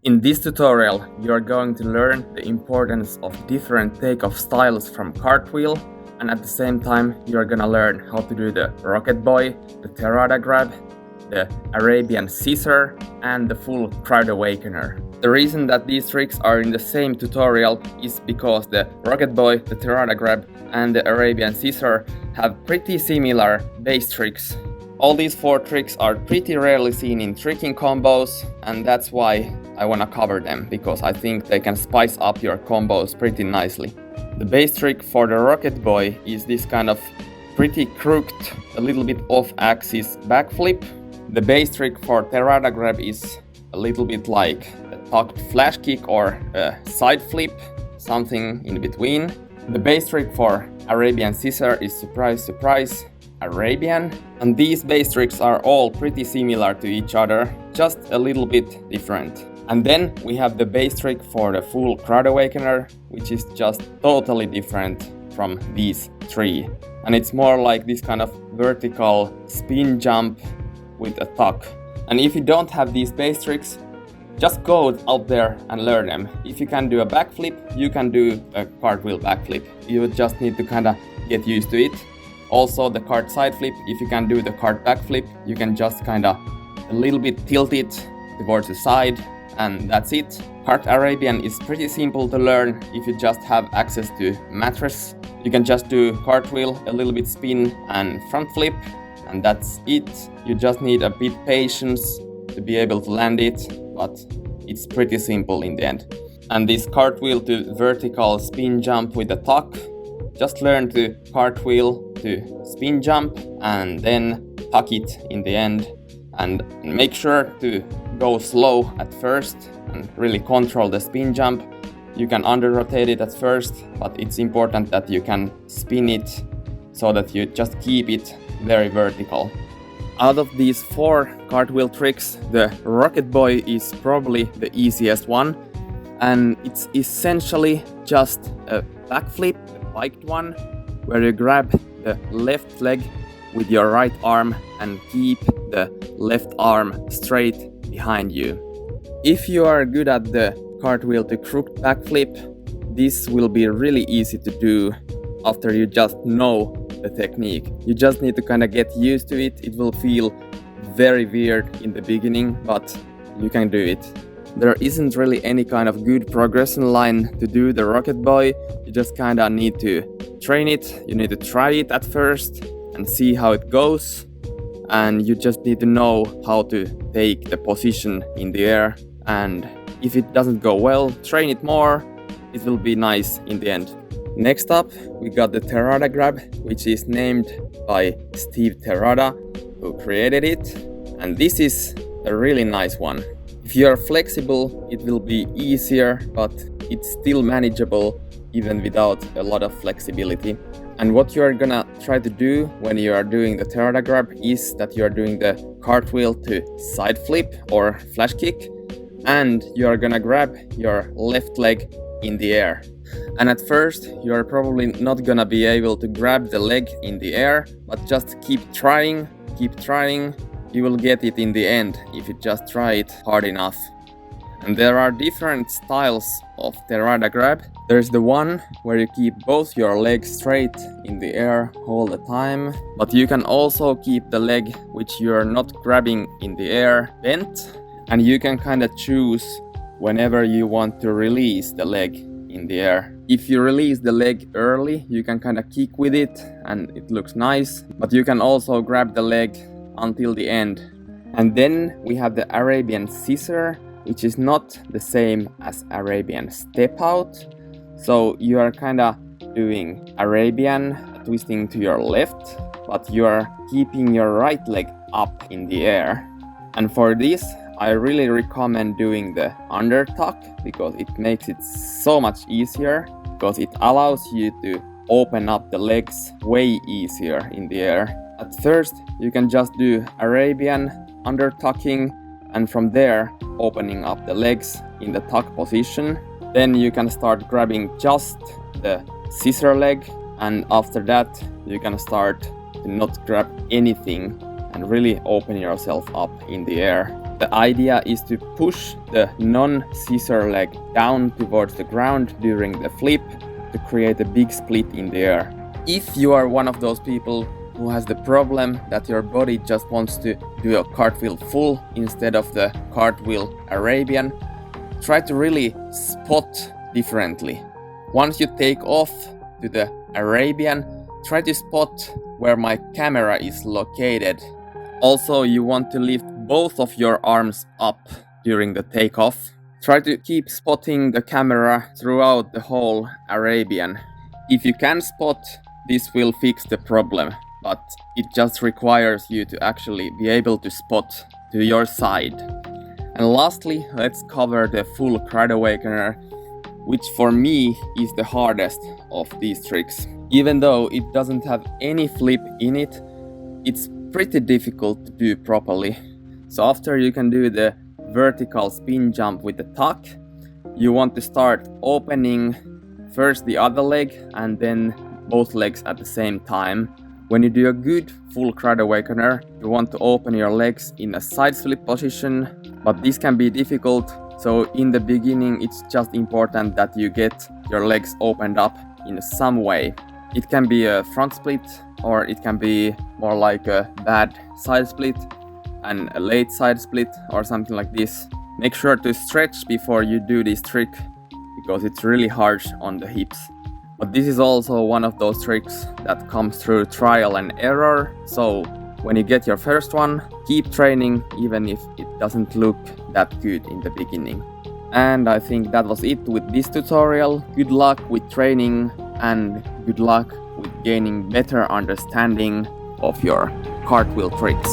In this tutorial, you are going to learn the importance of different takeoff styles from cartwheel, and at the same time you are gonna learn how to do the Rocketboi, the Terada Grab, the Arabian Scissor, and the full Crowd Awakener. The reason that these tricks are in the same tutorial is because the Rocketboi, the Terada Grab, and the Arabian Scissor have pretty similar base tricks. All these 4 tricks are pretty rarely seen in tricking combos, and that's why I wanna cover them, because I think they can spice up your combos pretty nicely. The base trick for the Rocketboi is this kind of pretty crooked, a little bit off-axis backflip. The base trick for Terada Grab is a little bit like a tucked flash kick or a side flip, something in between. The base trick for Arabian Scissor is, surprise surprise, Arabian, and these base tricks are all pretty similar to each other, just a little bit different. And then we have the base trick for the full Crowd Awakener, which is just totally different from these 3. And it's more like this kind of vertical spin jump with a tuck. And if you don't have these base tricks, just go out there and learn them. If you can do a backflip, you can do a cartwheel backflip. You just need to kind of get used to it. Also the cart side flip, if you can do the cart backflip, you can just kind of a little bit tilt it towards the side, and that's it. Cart Arabian is pretty simple to learn if you just have access to mattress. You can just do cartwheel, a little bit spin and front flip, and that's it. You just need a bit patience to be able to land it, but it's pretty simple in the end. And this cartwheel to vertical spin jump with a tuck, just learn to cartwheel to spin jump and then tuck it in the end, and make sure to go slow at first and really control the spin jump. You can under rotate it at first, but it's important that you can spin it so that you just keep it very vertical. Out of these 4 cartwheel tricks, the Rocketboi is probably the easiest one, and it's essentially just a backflip, a biked one, where you grab the left leg with your right arm and keep the left arm straight behind you. If you are good at the cartwheel to crooked backflip, this will be really easy to do after you just know the technique. You just need to kind of get used to it. It will feel very weird in the beginning, but you can do it. There isn't really any kind of good progression line to do the Rocketboi. You just kind of need to train it. You need to try it at first and see how it goes. And you just need to know how to take the position in the air. And if it doesn't go well, train it more. It will be nice in the end. Next up, we got the Terada Grab, which is named by Steve Terada, who created it. And this is a really nice one. If you are flexible, it will be easier, but it's still manageable even without a lot of flexibility. And what you are gonna try to do when you are doing the Terada Grab is that you are doing the cartwheel to side flip or flash kick, and you are gonna grab your left leg in the air. And at first, you are probably not gonna be able to grab the leg in the air, but just keep trying. You will get it in the end if you just try it hard enough. And there are different styles of Terada Grab. There's the one where you keep both your legs straight in the air all the time, but you can also keep the leg which you're not grabbing in the air bent, and you can kind of choose whenever you want to release the leg in the air. If you release the leg early, you can kind of kick with it and it looks nice, but you can also grab the leg until the end. And then we have the Arabian Scissor, which is not the same as Arabian Step Out. So you are kind of doing Arabian, twisting to your left, but you are keeping your right leg up in the air. And for this, I really recommend doing the under tuck, because it makes it so much easier, because it allows you to open up the legs way easier in the air. At first, you can just do Arabian under tucking, and from there opening up the legs in the tuck position. Then you can start grabbing just the scissor leg, and after that you can start to not grab anything and really open yourself up in the air. The idea is to push the non-scissor leg down towards the ground during the flip to create a big split in the air. If you are one of those people who has the problem that your body just wants to do a cartwheel full instead of the cartwheel Arabian, try to really spot differently. Once you take off to the Arabian, try to spot where my camera is located. Also, you want to lift both of your arms up during the takeoff. Try to keep spotting the camera throughout the whole Arabian. If you can spot, this will fix the problem, but it just requires you to actually be able to spot to your side. And lastly, let's cover the full Crowd Awakener, which for me is the hardest of these tricks. Even though it doesn't have any flip in it, it's pretty difficult to do properly. So after you can do the vertical spin jump with the tuck, you want to start opening first the other leg and then both legs at the same time. When you do a good full Crowd Awakener, you want to open your legs in a side split position, but this can be difficult. So in the beginning, it's just important that you get your legs opened up in some way. It can be a front split, or it can be more like a bad side split and a late side split or something like this. Make sure to stretch before you do this trick because it's really harsh on the hips. But this is also one of those tricks that comes through trial and error. So when you get your first one, keep training even if it doesn't look that good in the beginning. And I think that was it with this tutorial. Good luck with training and good luck with gaining better understanding of your cartwheel tricks.